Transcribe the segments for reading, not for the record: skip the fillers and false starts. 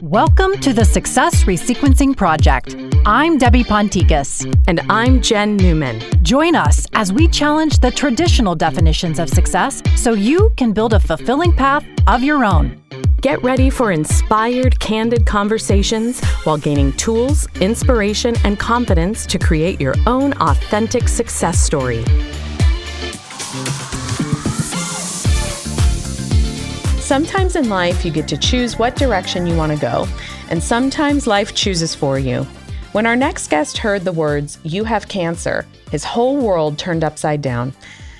Welcome to the Success Resequencing Project. I'm Debbie Ponticus. And I'm Jenn Newman. Join us as we challenge the traditional definitions of success so you can build a fulfilling path of your own. Get ready for inspired, candid conversations while gaining tools, inspiration, and confidence to create your own authentic success story. Sometimes in life, you get to choose what direction you want to go, and sometimes life chooses for you. When our next guest heard the words, "You have cancer," his whole world turned upside down.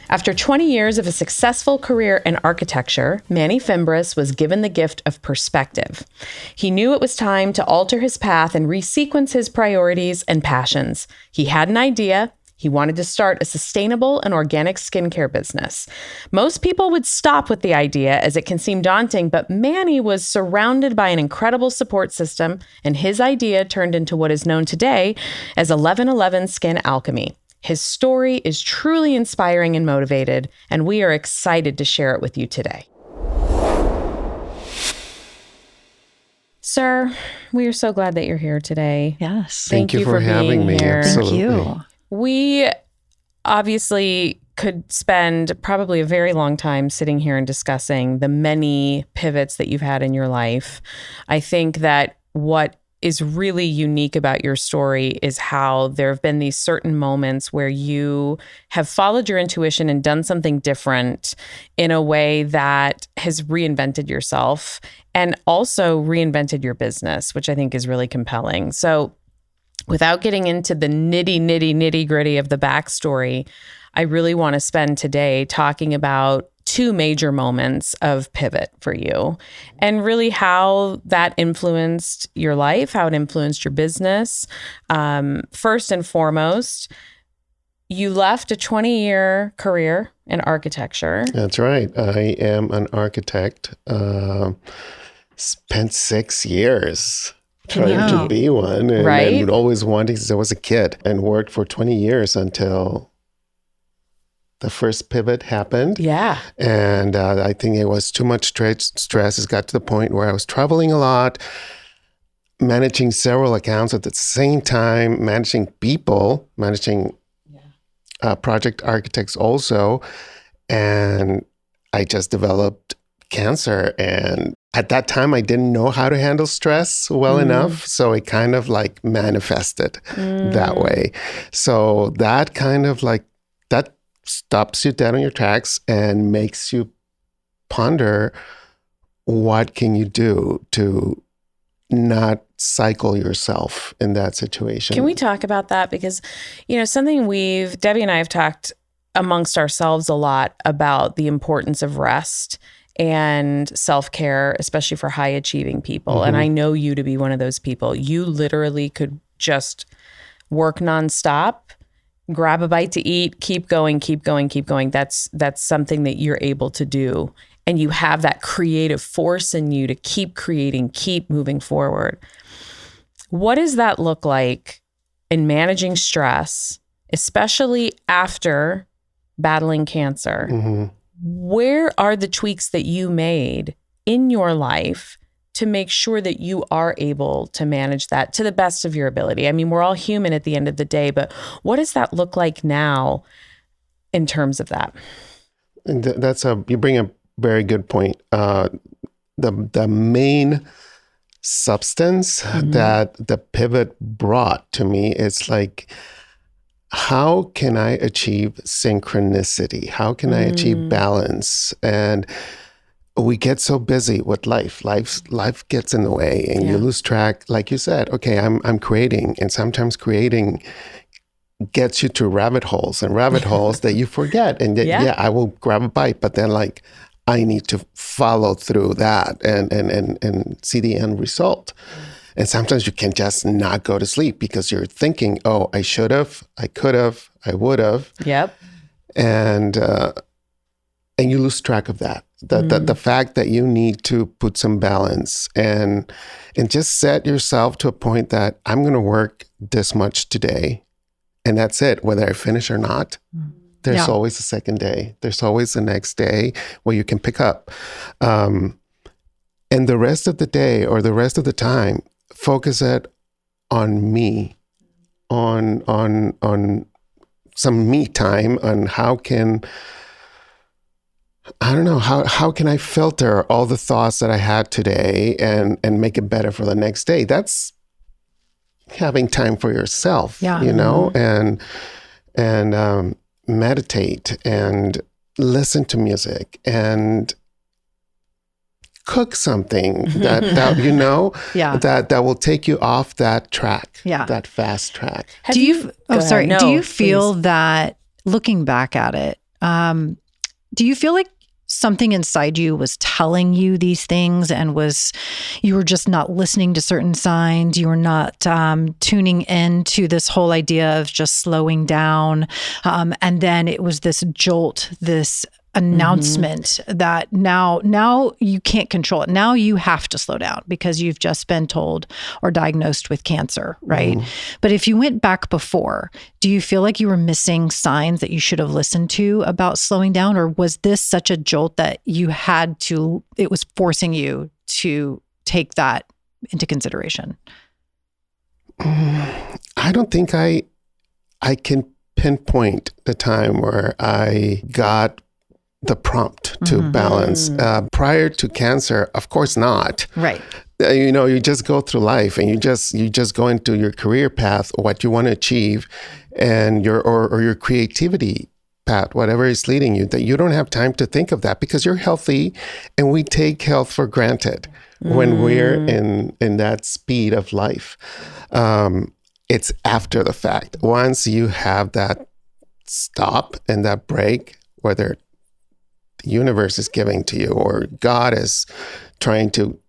After 20 years of a successful career in architecture, Manny Fimbres was given the gift of perspective. He knew it was time to alter his path and resequence his priorities and passions. He had an idea. He wanted to start a sustainable and organic skincare business. Most people would stop with the idea as it can seem daunting, but Manny was surrounded by an incredible support system, and his idea turned into what is known today as 11 Skin Alchemy. His story is truly inspiring and motivated, and we are excited to share it with you today. Sir, we are so glad that you're here today. Yes. Thank you for having me. Here. Absolutely. Thank you. We obviously could spend probably a very long time sitting here and discussing the many pivots that you've had in your life. I think that what is really unique about your story is how there have been these certain moments where you have followed your intuition and done something different in a way that has reinvented yourself and also reinvented your business, which I think is really compelling. So without getting into the nitty gritty of the backstory, I really want to spend today talking about two major moments of pivot for you and really how that influenced your life, how it influenced your business. First and foremost, you left a 20-year career in architecture. That's right. I am an architect. Spent 6 years trying to be one, and always wanting since I was a kid, and worked for 20 years until the first pivot happened. Yeah. And I think it was too much stress. It got to the point where I was traveling a lot, managing several accounts at the same time, managing people, managing project architects also. And I just developed cancer. And at that time, I didn't know how to handle stress well enough. So it kind of like manifested that way. So that kind of like, that stops you dead on your tracks and makes you ponder, what can you do to not cycle yourself in that situation? Can we talk about that? Because, you know, something Debbie and I have talked amongst ourselves a lot about the importance of rest and self-care, especially for high achieving people. And I know you to be one of those people. You literally could just work nonstop, grab a bite to eat, keep going. That's something that you're able to do. And you have that creative force in you to keep creating, keep moving forward. What does that look like in managing stress, especially after battling cancer? Where are the tweaks that you made in your life to make sure that you are able to manage that to the best of your ability? I mean, we're all human at the end of the day, but what does that look like now in terms of that? And you bring a very good point. The main substance that the pivot brought to me is like, how can I achieve synchronicity? How can I achieve balance? And we get so busy with life. Life gets in the way, and you lose track. Like you said, okay, I'm creating, and sometimes creating gets you to rabbit holes that you forget. And I will grab a bite, but then like I need to follow through that and see the end result. And sometimes you can just not go to sleep because you're thinking, oh, I should have, I could have, I would have. Yep. And you lose track of that. The fact that you need to put some balance and just set yourself to a point that I'm going to work this much today, and that's it, whether I finish or not. There's always a second day. There's always the next day where you can pick up. And the rest of the day or the rest of the time, focus it on me, on some me time, on how can I filter all the thoughts that I had today and make it better for the next day. That's having time for yourself, and meditate and listen to music and cook something that that will take you off that track, that fast track. Do you feel that, looking back at it, do you feel like something inside you was telling you these things and you were just not listening to certain signs? You were not tuning into this whole idea of just slowing down. And then it was this jolt, this announcement that now you can't control it. Now you have to slow down because you've just been told or diagnosed with cancer, right? But if you went back before, do you feel like you were missing signs that you should have listened to about slowing down? Or was this such a jolt that it was forcing you to take that into consideration? I don't think I can pinpoint the time where I got the prompt to balance. Prior to cancer, of course not. Right. You just go through life and you just go into your career path, what you want to achieve, and your creativity path, whatever is leading you, that you don't have time to think of that because you're healthy, and we take health for granted when we're in that speed of life. It's after the fact. Once you have that stop and that break, whether the universe is giving to you or God is trying to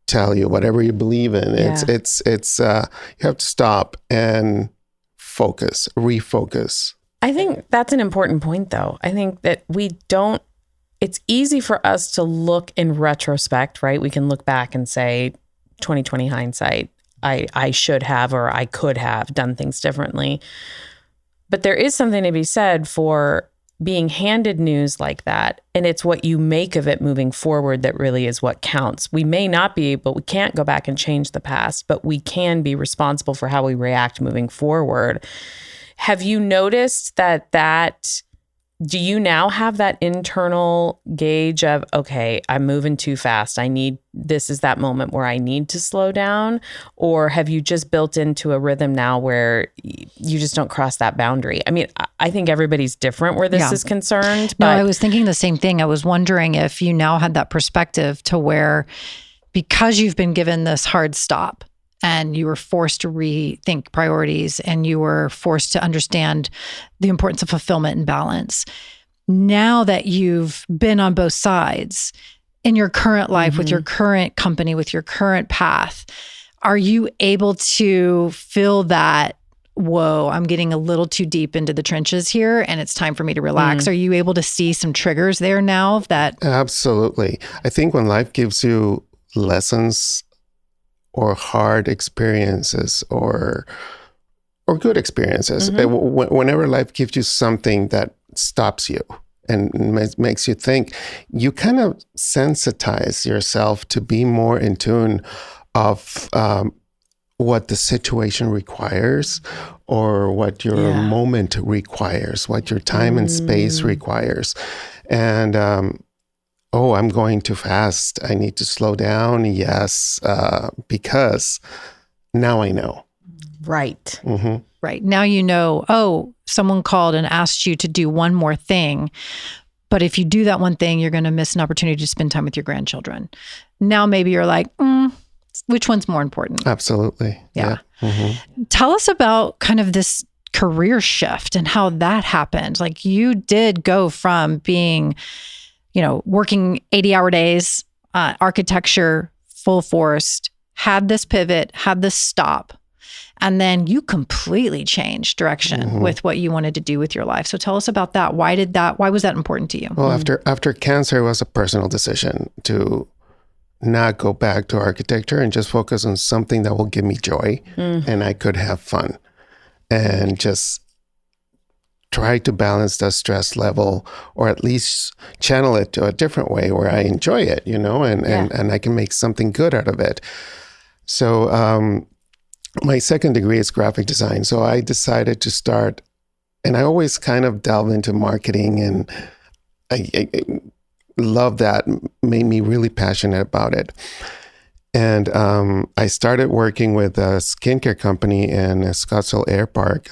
tell you, whatever you believe in, it's you have to stop and refocus. I think that's an important point, though. I think that it's easy for us to look in retrospect, right? We can look back and say, 2020 hindsight, I should have, or I could have done things differently. But there is something to be said for being handed news like that, and it's what you make of it moving forward that really is what counts. We may not be, but we can't go back and change the past, but we can be responsible for how we react moving forward. Have you noticed that do you now have that internal gauge of, okay, I'm moving too fast. This is that moment where I need to slow down? Or have you just built into a rhythm now where you just don't cross that boundary? I mean, I think everybody's different where this is concerned. But No, I was thinking the same thing. I was wondering if you now had that perspective to where, because you've been given this hard stop, and you were forced to rethink priorities, and you were forced to understand the importance of fulfillment and balance. Now that you've been on both sides in your current life, with your current company, with your current path, are you able to feel that, whoa, I'm getting a little too deep into the trenches here and it's time for me to relax? Are you able to see some triggers there now that? Absolutely. I think when life gives you lessons or hard experiences or good experiences. Whenever life gives you something that stops you and makes you think, you kind of sensitize yourself to be more in tune of what the situation requires, or what your moment requires, what your time and space requires. And I'm going too fast. I need to slow down. Yes, because now I know. Right. Right. Now you know, someone called and asked you to do one more thing. But if you do that one thing, you're going to miss an opportunity to spend time with your grandchildren. Now maybe you're like, which one's more important? Absolutely. Yeah. Tell us about kind of this career shift and how that happened. Like, you did go from being, working 80-hour days, architecture, full force, had this pivot, had this stop, and then you completely changed direction with what you wanted to do with your life. So tell us about that. Why was that important to you? Well, after cancer, it was a personal decision to not go back to architecture and just focus on something that will give me joy and I could have fun and just try to balance the stress level, or at least channel it to a different way where I enjoy it, and I can make something good out of it. So my second degree is graphic design. So I decided to start, and I always kind of delve into marketing, and I love that, made me really passionate about it. And I started working with a skincare company in Scottsdale Air Park,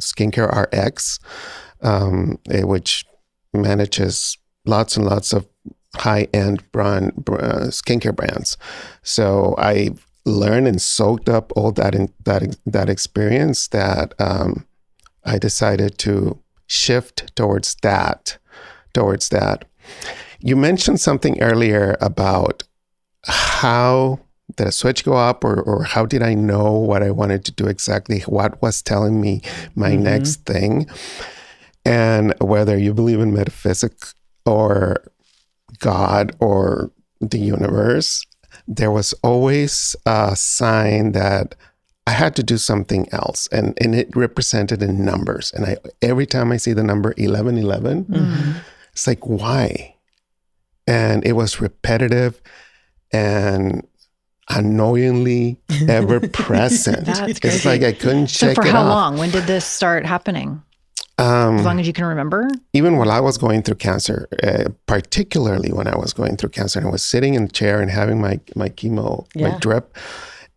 Skincare RX, which manages lots and lots of high-end skincare brands. So I learned and soaked up all that experience that I decided to shift towards that. You mentioned something earlier about how did a switch go up, or how did I know what I wanted to do exactly? What was telling me my next thing? And whether you believe in metaphysics or God or the universe, there was always a sign that I had to do something else. And it represented in numbers. And every time I see the number 1111, it's like, why? And it was repetitive and annoyingly ever present. That's it's like I couldn't shake it off. So for how long? When did this start happening? As long as you can remember? Even when I was going through cancer, particularly when I was going through cancer and I was sitting in the chair and having my chemo, my drip,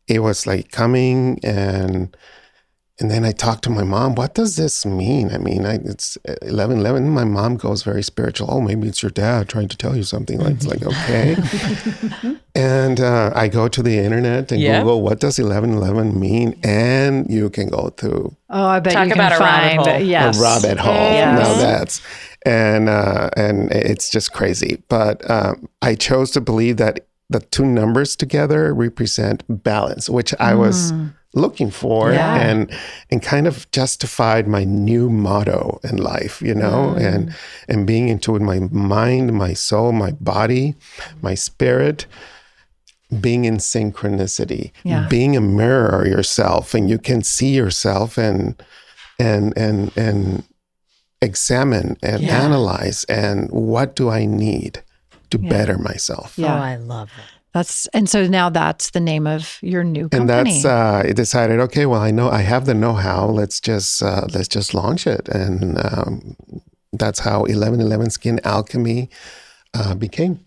it was like coming, and then I talked to my mom. What does this mean? I mean, it's 11:11. My mom goes very spiritual. Oh, maybe it's your dad trying to tell you something. It's like, okay. And I go to the internet and Google, what does 11:11 mean? And you can go through. Oh, I bet Talk you can about find a rabbit hole. Yes. A rabbit hole. Yes. Now that's, and it's just crazy. But I chose to believe that the two numbers together represent balance, which I was looking for, and kind of justified my new motto in life, and being into my mind, my soul, my body, my spirit, being in synchronicity, being a mirror yourself, and you can see yourself and examine and analyze, and what do I need to better myself? Oh, I love it. So now that's the name of your new company. And that's I decided, okay, well, I know I have the know-how. Let's just launch it, and that's how 11 Skin Alchemy became.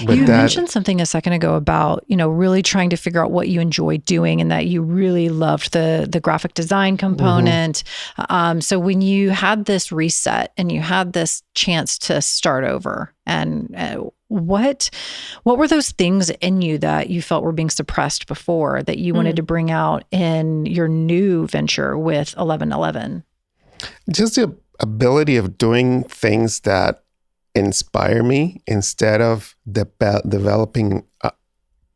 You mentioned something a second ago about, really trying to figure out what you enjoy doing, and that you really loved the graphic design component. So when you had this reset and you had this chance to start over, and what were those things in you that you felt were being suppressed before that you wanted to bring out in your new venture with 11:11? Just the ability of doing things that inspire me instead of developing a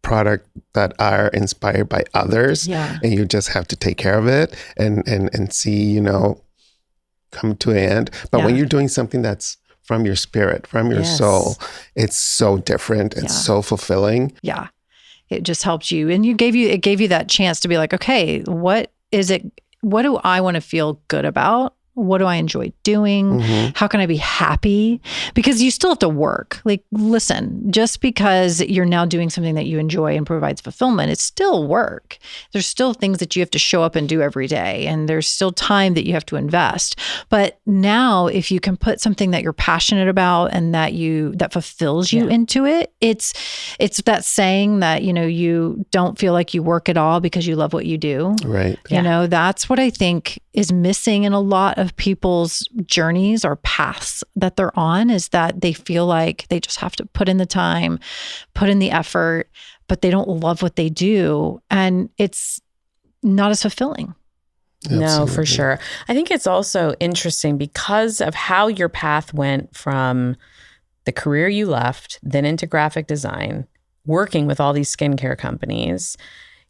product that are inspired by others, and you just have to take care of it and see, come to an end. But when you're doing something that's from your spirit, from your soul, it's so different. It's so fulfilling. Yeah. It just helped you. And it gave you that chance to be like, okay, what is it? What do I want to feel good about? What do I enjoy doing? How can I be happy? Because you still have to work. Like, listen, just because you're now doing something that you enjoy and provides fulfillment, it's still work. There's still things that you have to show up and do every day. And there's still time that you have to invest. But now if you can put something that you're passionate about and that fulfills you into it, it's that saying that, you don't feel like you work at all because you love what you do. Right. That's what I think is missing in a lot of people's journeys or paths that they're on, is that they feel like they just have to put in the time, put in the effort, but they don't love what they do. And it's not as fulfilling. Absolutely. No, for sure. I think it's also interesting because of how your path went from the career you left, then into graphic design, working with all these skincare companies.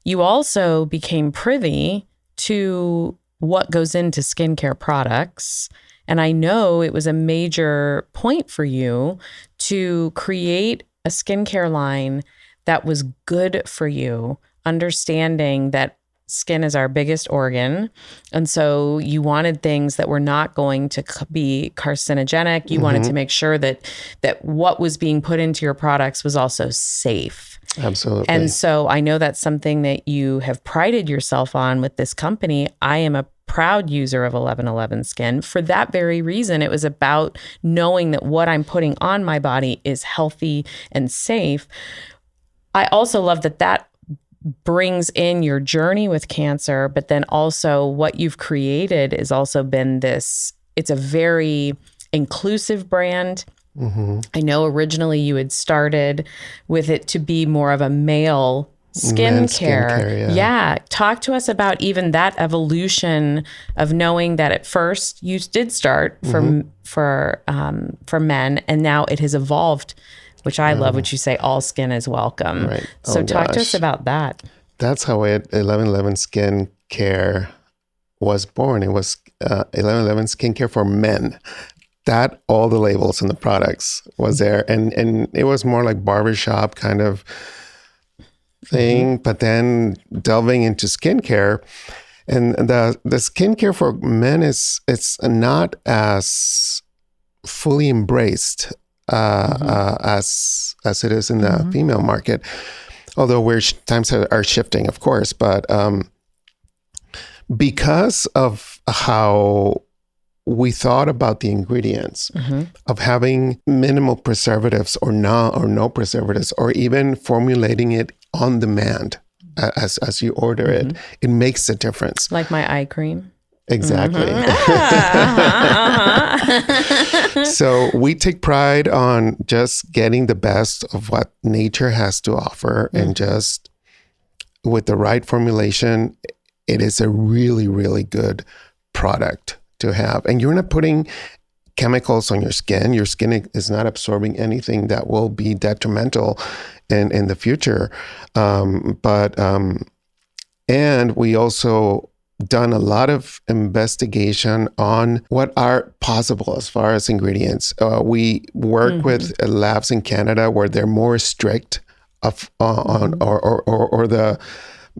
You also became privy to what goes into skincare products. And I know it was a major point for you to create a skincare line that was good for you, understanding that skin is our biggest organ. And so you wanted things that were not going to be carcinogenic. You wanted to make sure that what was being put into your products was also safe. Absolutely. And so I know that's something that you have prided yourself on with this company. I am a proud user of 1111 Skin for that very reason. It was about knowing that what I'm putting on my body is healthy and safe. I also love that brings in your journey with cancer, but then also what you've created has also been this, it's a very inclusive brand. I know originally you had started with it to be more of a male skincare. Yeah. Talk to us about even that evolution of knowing that at first you did start for men, and now it has evolved, which I love, which you say all skin is welcome. Right. So talk to us about that. That's how 1111 Skin Care was born. It was 1111 Skin Care for men. That all the labels and the products was there, and it was more like barbershop kind of thing, but then delving into skincare, and the skincare for men it's not as fully embraced as it is in the female market, although times are shifting, of course, but because of how we thought about the ingredients of having minimal preservatives or no preservatives, or even formulating it on demand as you order it, it makes a difference. Like my eye cream. Exactly. So we take pride on just getting the best of what nature has to offer, and just with the right formulation, it is a really, really good product to have. And you're not putting chemicals on your skin. Your skin is not absorbing anything that will be detrimental in the future. And we also done a lot of investigation on what are possible as far as ingredients. We work with labs in Canada where they're more strict on the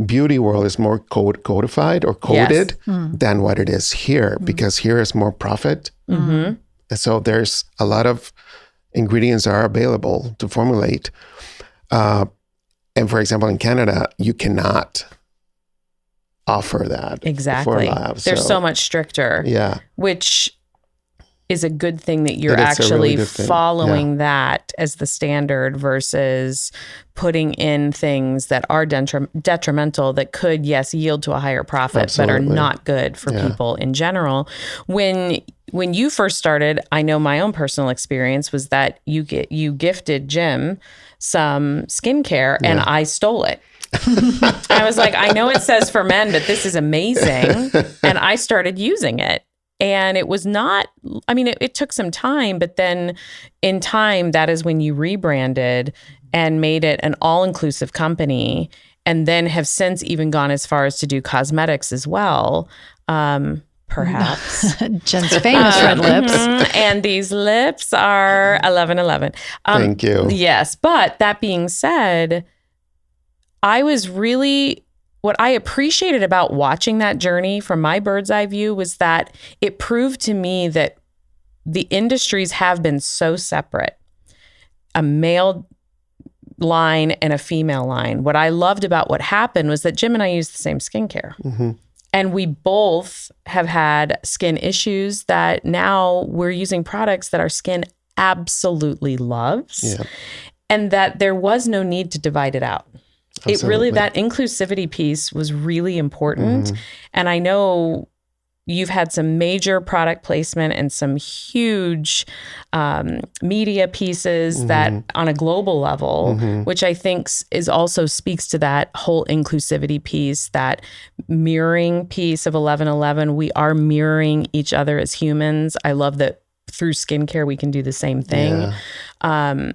beauty world is more codified or coded than what it is here, because here is more profit. So there's a lot of ingredients are available to formulate. And for example, in Canada, you cannot offer that. Exactly. For labs. They're so much stricter. Yeah. Which is a good thing that you're actually following that as the standard versus putting in things that are detrimental that could, yes, yield to a higher profit, but are not good for people in general. When you first started, I know my own personal experience was that you gifted Jim some skincare and I stole it. I was like, I know it says for men, but this is amazing. And I started using it. And it was not, I mean, it took some time, but then in time, that is when you rebranded and made it an all-inclusive company, and then have since even gone as far as to do cosmetics as well, perhaps. Jenn's famous red lips. And these lips are 1111. Thank you. Yes. But that being said, what I appreciated about watching that journey from my bird's eye view was that it proved to me that the industries have been so separate, a male line and a female line. What I loved about what happened was that Jim and I used the same skincare. And we both have had skin issues that now we're using products that our skin absolutely loves. Yeah. And that there was no need to divide it out. Absolutely. It really, that inclusivity piece was really important. And I know you've had some major product placement and some huge media pieces that on a global level, which I think is also speaks to that whole inclusivity piece, that mirroring piece of 1111. We are mirroring each other as humans. I love that through skincare, we can do the same thing. Yeah.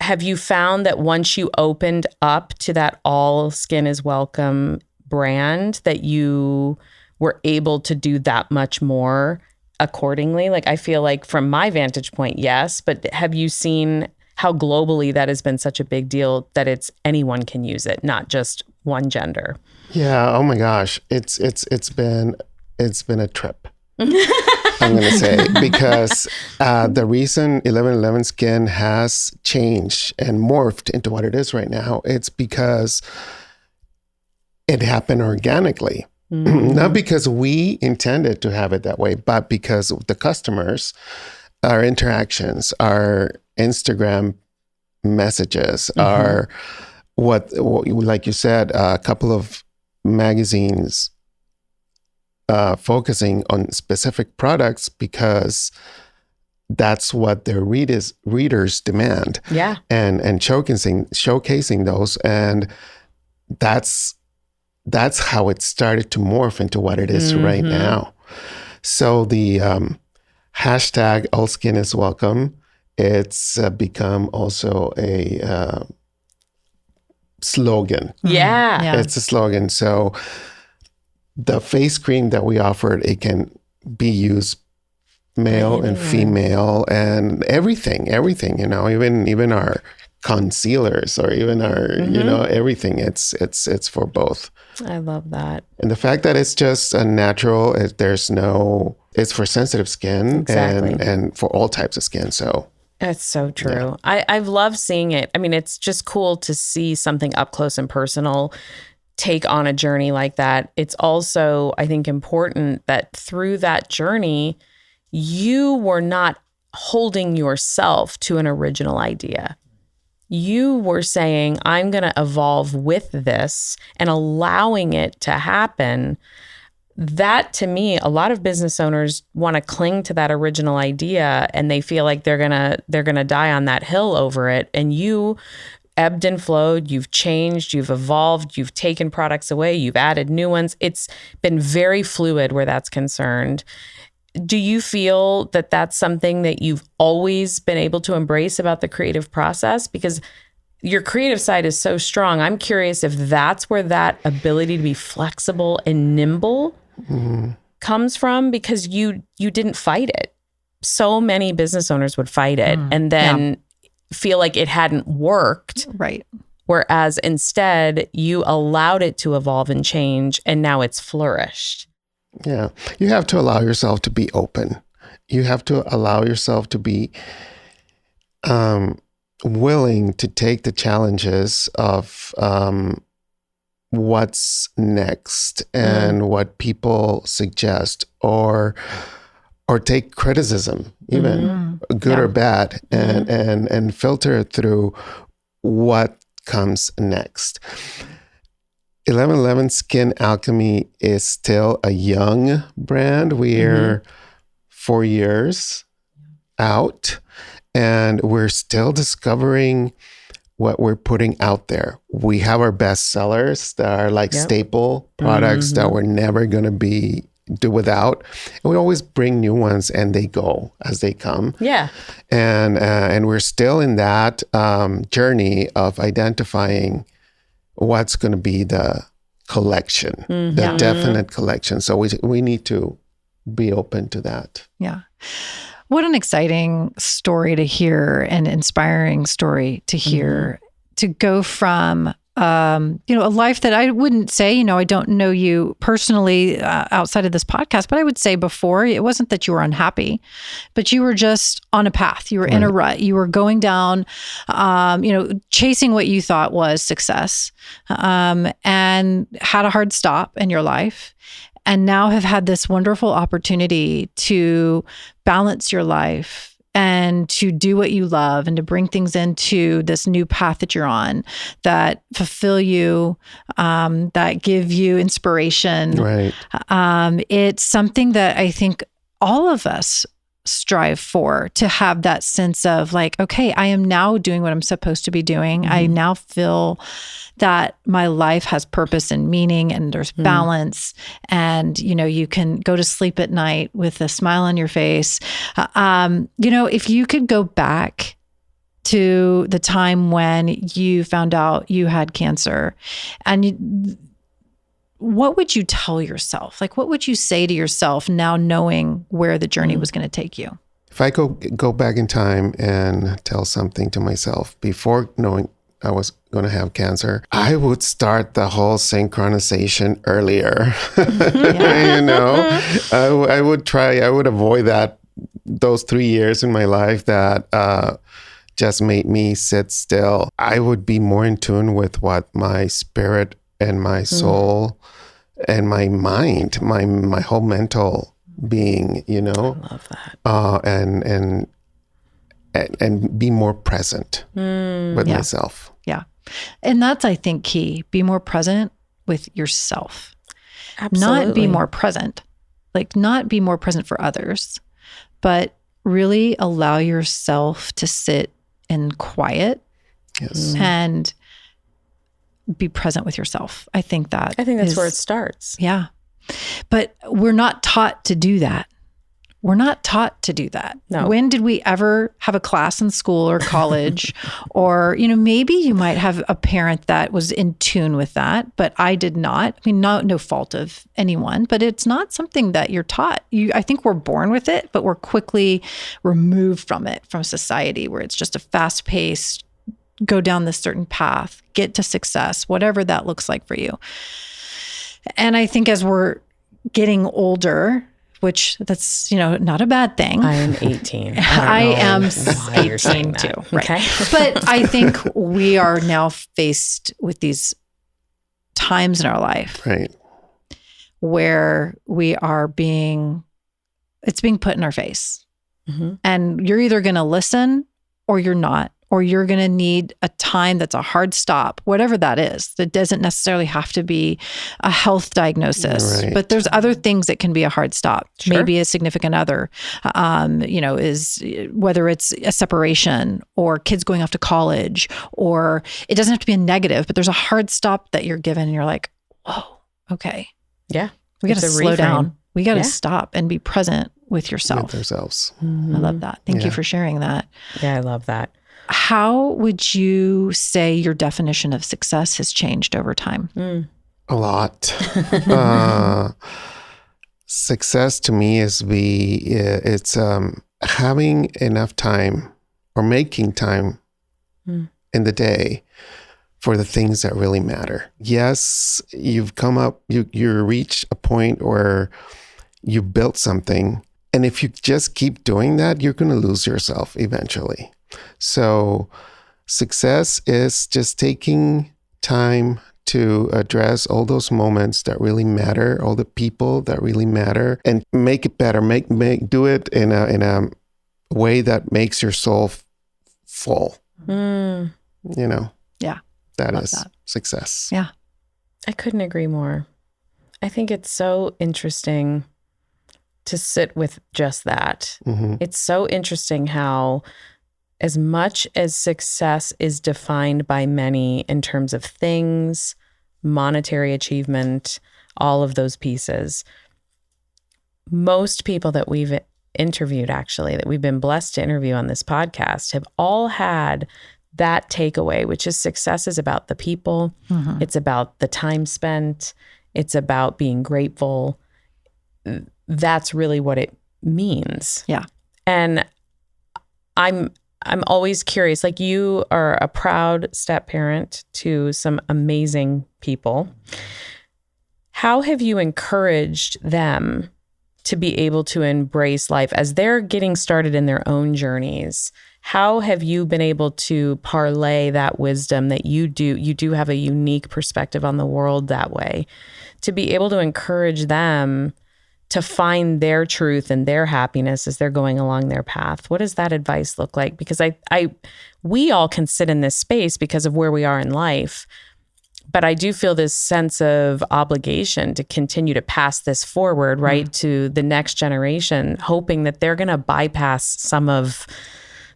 Have you found that once you opened up to that all skin is welcome brand, that you were able to do that much more accordingly? Like, I feel like from my vantage point, yes, but have you seen how globally that has been such a big deal that it's anyone can use it, not just one gender? Yeah. Oh my gosh. It's been a trip. I'm going to say, because the reason 1111 Skin has changed and morphed into what it is right now, it's because it happened organically. Not because we intended to have it that way, but because the customers, our interactions, our Instagram messages, our what, like you said, a couple of magazines focusing on specific products because that's what their readers demand. Yeah. And showcasing those. And that's how it started to morph into what it is right now. So the hashtag All Skin is Welcome, it's become also a slogan. Yeah. It's a slogan. So the face cream that we offered, it can be used male and female and everything, even our concealers or even our, everything. It's for both. I love that. And the fact that it's just a natural, it's for sensitive skin. Exactly. and for all types of skin. So it's so true. Yeah. I've loved seeing it. I mean, it's just cool to see something up close and personal take on a journey like that. It's also, I think, important that through that journey, you were not holding yourself to an original idea. You were saying, I'm going to evolve with this and allowing it to happen. That, to me, a lot of business owners want to cling to that original idea and they feel like they're gonna die on that hill over it. And you ebbed and flowed, you've changed, you've evolved, you've taken products away, you've added new ones. It's been very fluid where that's concerned. Do you feel that that's something that you've always been able to embrace about the creative process? Because your creative side is so strong. I'm curious if that's where that ability to be flexible and nimble comes from, because you didn't fight it. So many business owners would fight it and then feel like it hadn't worked. Right. Whereas instead you allowed it to evolve and change and now it's flourished. Yeah. You have to allow yourself to be open. You have to allow yourself to be willing to take the challenges of what's next and what people suggest, or take criticism, even good or bad, and filter it through what comes next. 1111 Skin Alchemy is still a young brand. We're 4 years out, and we're still discovering what we're putting out there. We have our best sellers that are like staple products that we're never going to do without. And we always bring new ones and they go as they come. Yeah. And we're still in that journey of identifying what's going to be the collection, the definite collection. So we need to be open to that. Yeah. What an exciting story to hear, and inspiring story to hear, to go from, a life that I wouldn't say, I don't know you personally outside of this podcast, but I would say before, it wasn't that you were unhappy, but you were just on a path. You were in a rut. You were going down, chasing what you thought was success, and had a hard stop in your life. And now have had this wonderful opportunity to balance your life and to do what you love and to bring things into this new path that you're on that fulfill you, that give you inspiration. Right. It's something that I think all of us strive for, to have that sense of like, okay, I am now doing what I'm supposed to be doing. I now feel that my life has purpose and meaning, and there's balance, and you can go to sleep at night with a smile on your face. If you could go back to the time when you found out you had cancer, and what would you tell yourself? Like, what would you say to yourself now, knowing where the journey was going to take you? If I go back in time and tell something to myself before knowing I was going to have cancer, I would start the whole synchronization earlier. You know, I would avoid those 3 years in my life that just made me sit still. I would be more in tune with what my spirit and my soul and my mind, my whole mental being, you know, I love that. And be more present with myself. Yeah. And that's, I think, key. Be more present with yourself. Absolutely. Not be more present, like not be more present for others, but really allow yourself to sit in quiet and be present with yourself. I think that's where it starts. Yeah. But we're not taught to do that. We're not taught to do that. No. When did we ever have a class in school or college? Or, you know, maybe you might have a parent that was in tune with that, but I did not. I mean, no fault of anyone, but it's not something that you're taught. I think we're born with it, but we're quickly removed from it, from society, where it's just a fast-paced, go down this certain path, get to success, whatever that looks like for you. And I think as we're getting older, which that's, you know, not a bad thing. I am 18. I am 18 too. Right. Okay. But I think we are now faced with these times in our life where we are it's being put in our face. And you're either going to listen or you're not, or you're going to need a time that's a hard stop, whatever that is. That doesn't necessarily have to be a health diagnosis, but there's other things that can be a hard stop. Sure. Maybe a significant other, you know, is whether it's a separation or kids going off to college, or it doesn't have to be a negative, but there's a hard stop that you're given and you're like, whoa, okay. Yeah. We got to slow down. We got to stop and be present with yourself. With ourselves. I love that. Thank you for sharing that. Yeah, I love that. How would you say your definition of success has changed over time? A lot. Success to me is it's having enough time or making time in the day for the things that really matter. Yes, you've come up, you reach a point where you built something, and if you just keep doing that, you're going to lose yourself eventually. So success is just taking time to address all those moments that really matter, all the people that really matter, and make it better, do it in a way that makes your soul full. You know? Yeah. That is success. Yeah. I couldn't agree more. I think it's so interesting to sit with just that. It's so interesting how, as much as success is defined by many in terms of things, monetary achievement, all of those pieces, most people that we've interviewed, actually, that we've been blessed to interview on this podcast, have all had that takeaway, which is success is about the people. It's about the time spent. It's about being grateful. That's really what it means. Yeah. And I'm always curious, like, you are a proud step parent to some amazing people. How have you encouraged them to be able to embrace life as they're getting started in their own journeys? How have you been able to parlay that wisdom that you do have a unique perspective on the world that way, to be able to encourage them to find their truth and their happiness as they're going along their path? What does that advice look like? Because we all can sit in this space because of where we are in life, but I do feel this sense of obligation to continue to pass this forward, right, to the next generation, hoping that they're going to bypass some of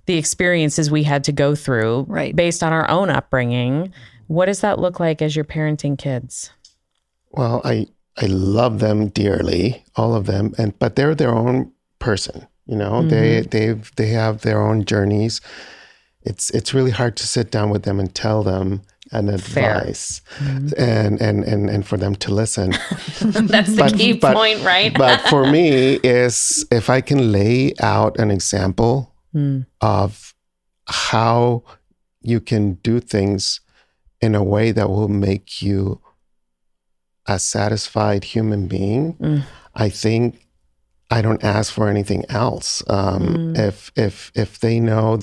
the experiences we had to go through based on our own upbringing. What does that look like as you're parenting kids? Well, I love them dearly, all of them, but they're their own person. You know, they have their own journeys. It's really hard to sit down with them and tell them an advice and for them to listen. That's the key point, right? But for me, is if I can lay out an example of how you can do things in a way that will make you a satisfied human being, I think I don't ask for anything else. If they know,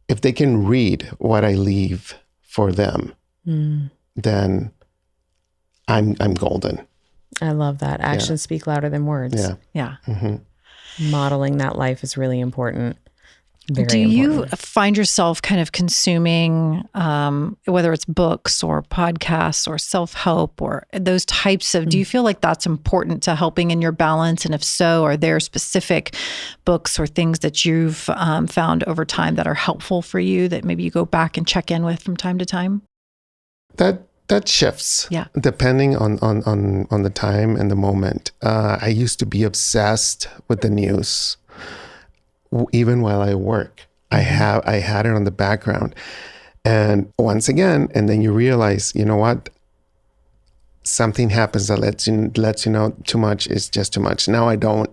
if they can read what I leave for them, then I'm golden. I love that. Actions speak louder than words. Yeah. Modeling that life is really important. Do you find yourself kind of consuming, whether it's books or podcasts or self-help or those types of, do you feel like that's important to helping in your balance? And if so, are there specific books or things that you've found over time that are helpful for you that maybe you go back and check in with from time to time? That shifts, depending on the time and the moment. I used to be obsessed with the news. Even while I work, I had it on the background. And once again, and then you realize, you know what? Something happens that lets you know too much is just too much. Now I don't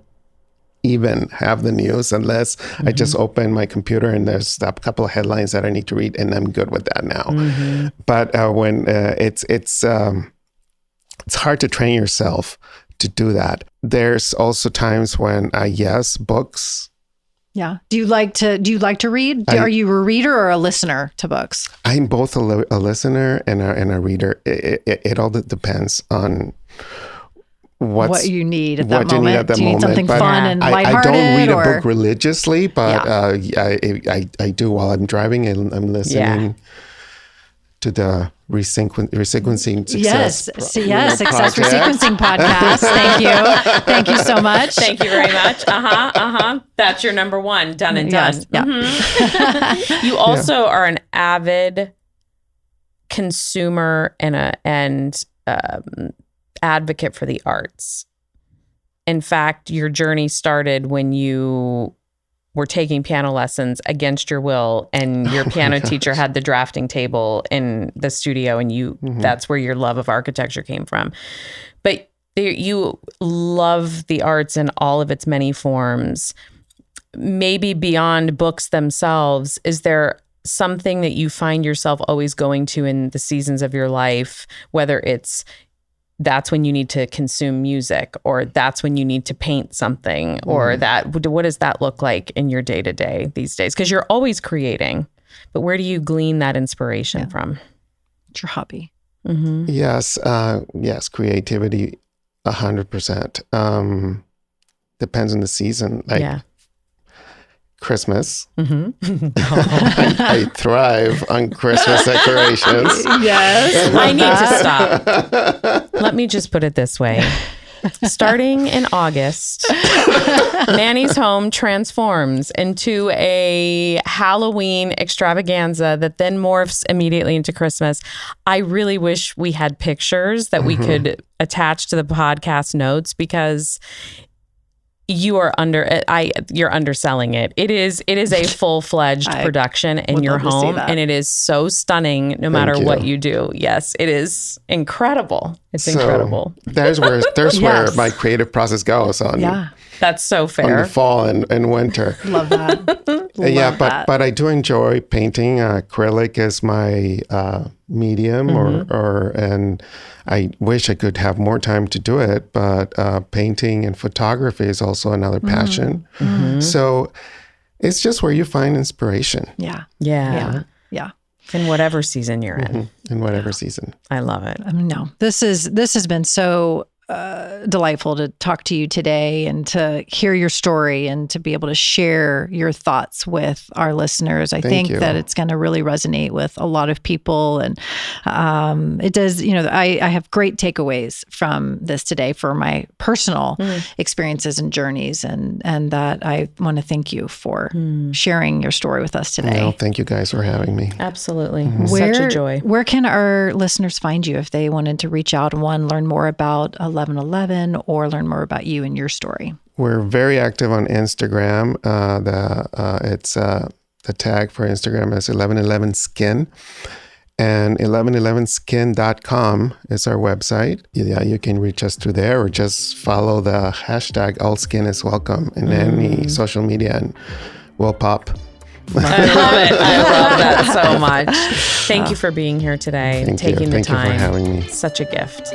even have the news unless I just open my computer and there's a couple of headlines that I need to read, and I'm good with that now. But when it's hard to train yourself to do that. There's also times when yes, books. Yeah. Do you like to read? Are you a reader or a listener to books? I'm both a listener and a reader. It all depends on what you need at that moment. Do you need something fun and lighthearted? I don't read a book religiously, but I do while I'm driving and I'm listening to the resequencing Success. Success Resequencing Podcast. Thank you so much. Thank you very much. That's your number one. Done and done. You also are an avid consumer and advocate for the arts. In fact, your journey started when you were taking piano lessons against your will, and your piano teacher had the drafting table in the studio, and that's where your love of architecture came from. But you love the arts in all of its many forms. Maybe beyond books themselves, is there something that you find yourself always going to in the seasons of your life, whether it's that's when you need to consume music, or that's when you need to paint something, or what does that look like in your day-to-day these days? Because you're always creating, but where do you glean that inspiration from? It's your hobby. Yes, creativity, 100%. Depends on the season. Christmas. I thrive on Christmas decorations. Yes. I need to stop. Let me just put it this way. Starting in August, Manny's home transforms into a Halloween extravaganza that then morphs immediately into Christmas. I really wish we had pictures that we could attach to the podcast notes, because you're underselling it. It is a full-fledged production in your home, and it is so stunning no matter what you do. Yes, it is incredible. It's incredible. There's where where my creative process goes on. Yeah. That's so fair. On the fall and winter. Love that. But I do enjoy painting. Acrylic is my medium, and I wish I could have more time to do it. But painting and photography is also another passion. So it's just where you find inspiration. Yeah. In whatever season you're in. In whatever season. I love it. No, this has been so delightful to talk to you today and to hear your story and to be able to share your thoughts with our listeners. I think that it's going to really resonate with a lot of people. And it does, I have great takeaways from this today for my personal experiences and journeys. And that I want to thank you for sharing your story with us today. No, thank you guys for having me. Absolutely. Such a joy. Where can our listeners find you if they wanted to reach out and learn more about 1111 or learn more about you and your story? We're very active on Instagram. The tag for Instagram is 1111 Skin, and 1111skin.com is our website. Yeah, you can reach us through there, or just follow the hashtag all skin is welcome in any social media, and we'll pop. I love it. I love that so much. Thank you for being here today and taking the time. Thank you for having me. Such a gift.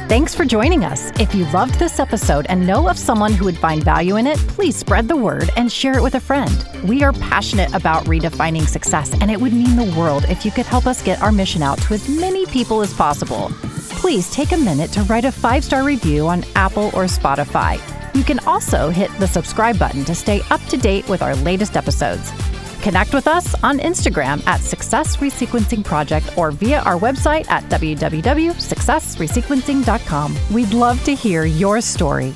Thanks for joining us. If you loved this episode and know of someone who would find value in it, please spread the word and share it with a friend. We are passionate about redefining success, and it would mean the world if you could help us get our mission out to as many people as possible. Please take a minute to write a 5-star review on Apple or Spotify. You can also hit the subscribe button to stay up to date with our latest episodes. Connect with us on Instagram at Success Resequencing Project or via our website at www.successresequencing.com. We'd love to hear your story.